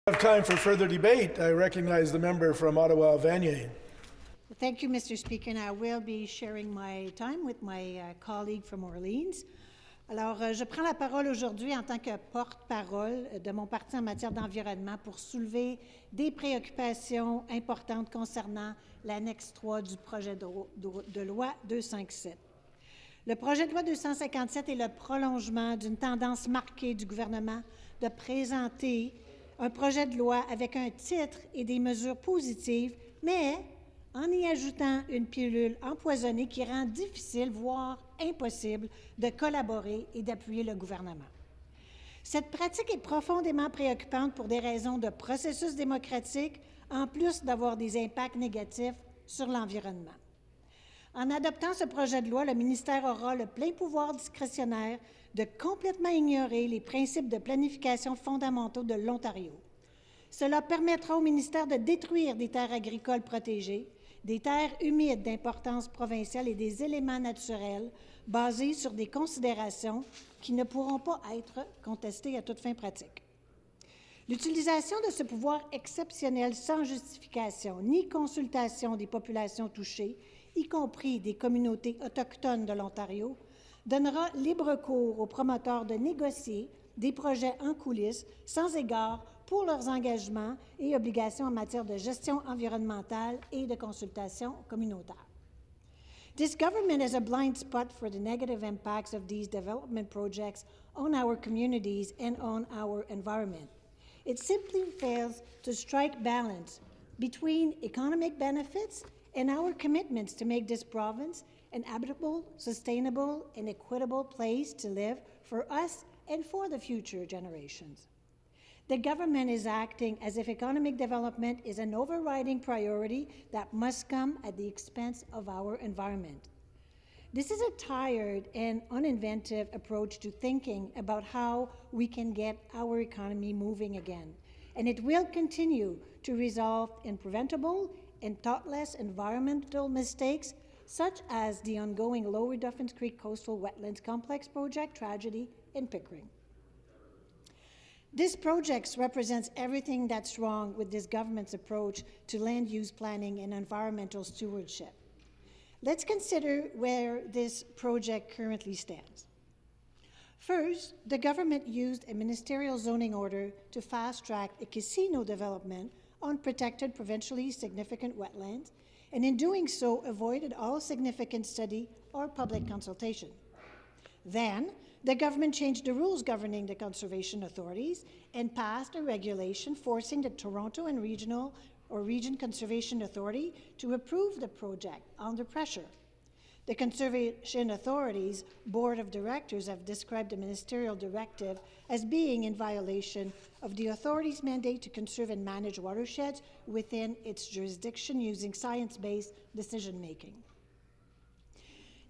Have time for further debate. I recognize the member from Ottawa, Vanier. Thank you, Mr. Speaker, and I will be sharing my time with my colleague from Orleans. Alors, je prends la parole aujourd'hui en tant que porte-parole de mon parti en matière d'environnement pour soulever des préoccupations importantes concernant l'annexe 3 du projet de loi 257. Le projet de loi 257 est le prolongement d'une tendance marquée du gouvernement de présenter un projet de loi avec un titre et des mesures positives, mais en y ajoutant une pilule empoisonnée qui rend difficile, voire impossible, de collaborer et d'appuyer le gouvernement. Cette pratique est profondément préoccupante pour des raisons de processus démocratique, en plus d'avoir des impacts négatifs sur l'environnement. En adoptant ce projet de loi, le ministère aura le plein pouvoir discrétionnaire de complètement ignorer les principes de planification fondamentaux de l'Ontario. Cela permettra au ministère de détruire des terres agricoles protégées, des terres humides d'importance provinciale et des éléments naturels basés sur des considérations qui ne pourront pas être contestées à toute fin pratique. L'utilisation de ce pouvoir exceptionnel sans justification ni consultation des populations touchées, y compris des communautés autochtones de l'Ontario, donnera libre cours aux promoteurs de négocier des projets en coulisses sans égard pour leurs engagements et obligations en matière de gestion environnementale et de consultation communautaire. This government is a blind spot for the negative impacts of these development projects on our communities and on our environment. It simply fails to strike balance between economic benefits and our commitments to make this province an habitable, sustainable, and equitable place to live for us and for the future generations. The government is acting as if economic development is an overriding priority that must come at the expense of our environment. This is a tired and uninventive approach to thinking about how we can get our economy moving again, and it will continue to result in preventable and thoughtless environmental mistakes such as the ongoing Lower Duffins Creek Coastal Wetlands Complex project tragedy in Pickering. This project represents everything that's wrong with this government's approach to land use planning and environmental stewardship. Let's consider where this project currently stands. First, the government used a ministerial zoning order to fast-track a casino development on protected provincially significant wetlands, and in doing so avoided all significant study or public consultation. Then, the government changed the rules governing the conservation authorities and passed a regulation forcing the Toronto and Region Conservation Authority to approve the project under pressure. The Conservation Authority's Board of Directors have described the ministerial directive as being in violation of the authority's mandate to conserve and manage watersheds within its jurisdiction using science-based decision-making.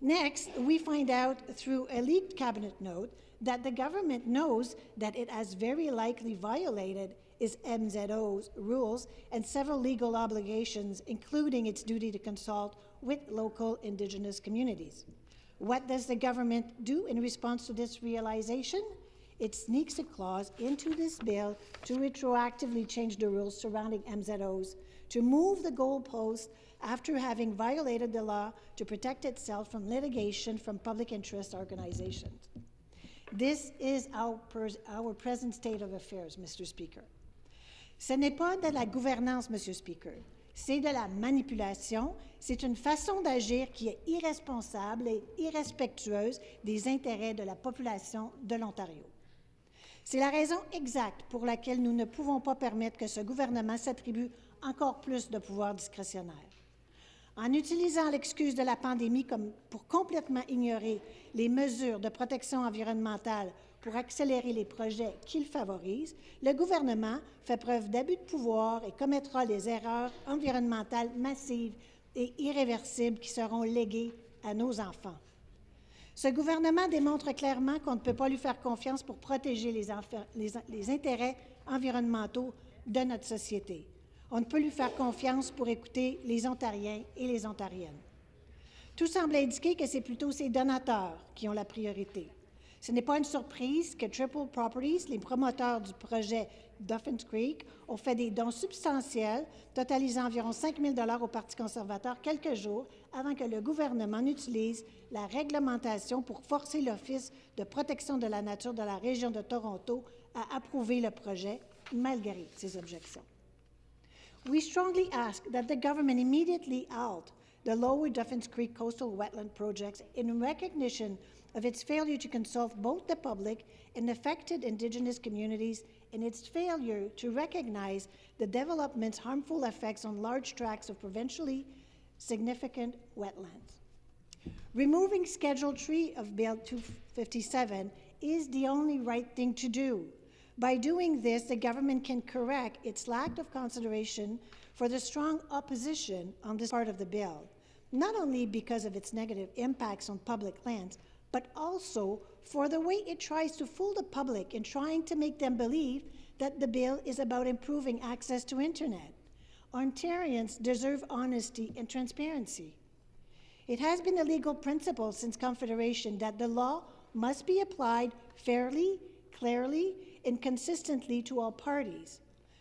Next, we find out through a leaked cabinet note that the government knows that it has very likely violated its MZO's rules and several legal obligations, including its duty to consult with local Indigenous communities. What does the government do in response to this realization? It sneaks a clause into this bill to retroactively change the rules surrounding MZOs, to move the goalpost after having violated the law to protect itself from litigation from public interest organizations. This is our present state of affairs, Mr. Speaker. Ce n'est pas de la gouvernance, Monsieur Speaker. C'est de la manipulation. C'est une façon d'agir qui est irresponsable et irrespectueuse des intérêts de la population de l'Ontario. C'est la raison exacte pour laquelle nous ne pouvons pas permettre que ce gouvernement s'attribue encore plus de pouvoirs discrétionnaires. En utilisant l'excuse de la pandémie pour complètement ignorer les mesures de protection environnementale pour accélérer les projets qu'il favorise, le gouvernement fait preuve d'abus de pouvoir et commettra les erreurs environnementales massives et irréversibles qui seront léguées à nos enfants. Ce gouvernement démontre clairement qu'on ne peut pas lui faire confiance pour protéger les intérêts environnementaux de notre société. On ne peut lui faire confiance pour écouter les Ontariens et les Ontariennes. Tout semble indiquer que c'est plutôt ses donateurs qui ont la priorité. Ce n'est pas une surprise que Triple Properties, les promoteurs du projet Duffins Creek, ont fait des dons substantiels, totalisant environ 5 000 $ au Parti conservateur quelques jours avant que le gouvernement n'utilise la réglementation pour forcer l'Office de protection de la nature de la région de Toronto à approuver le projet, malgré ses objections. We strongly ask that the government immediately halt the Lower Duffins Creek coastal wetland projects in recognition of its failure to consult both the public and affected Indigenous communities and its failure to recognize the development's harmful effects on large tracts of provincially significant wetlands. Removing Schedule 3 of Bill 257 is the only right thing to do. By doing this, the government can correct its lack of consideration for the strong opposition on this part of the bill, not only because of its negative impacts on public lands, but also for the way it tries to fool the public in trying to make them believe that the bill is about improving access to internet. Ontarians deserve honesty and transparency. It has been a legal principle since Confederation that the law must be applied fairly, clearly, and consistently to all parties.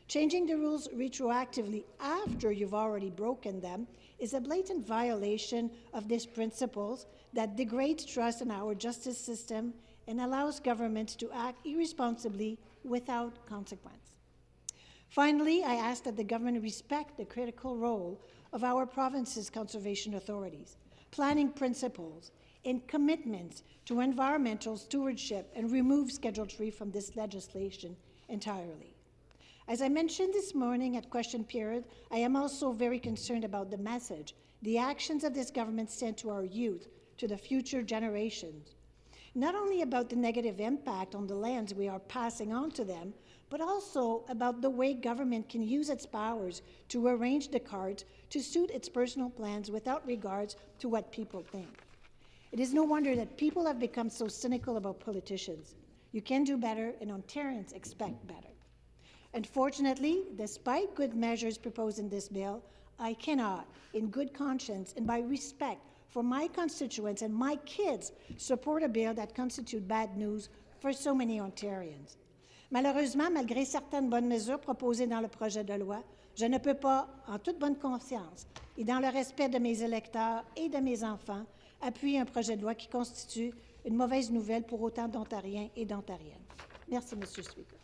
Changing the rules retroactively after you've already broken them is a blatant violation of these principles that degrades trust in our justice system and allows governments to act irresponsibly without consequence. Finally, I ask that the government respect the critical role of our province's conservation authorities, planning principles, and commitments to environmental stewardship and remove Schedule 3 from this legislation entirely. As I mentioned this morning at question period, I am also very concerned about the message the actions of this government send to our youth, to the future generations, not only about the negative impact on the lands we are passing on to them, but also about the way government can use its powers to arrange the cards to suit its personal plans without regards to what people think. It is no wonder that people have become so cynical about politicians. You can do better, and Ontarians expect better. Unfortunately, despite good measures proposed in this bill, I cannot, in good conscience and by respect for my constituents and my kids, support a bill that constitutes bad news for so many Ontarians. Malheureusement, malgré certaines bonnes mesures proposées dans le projet de loi, je ne peux pas, en toute bonne conscience et dans le respect de mes électeurs et de mes enfants, appuyer un projet de loi qui constitue une mauvaise nouvelle pour autant d'Ontariens et d'Ontariennes. Merci, M. le Speaker.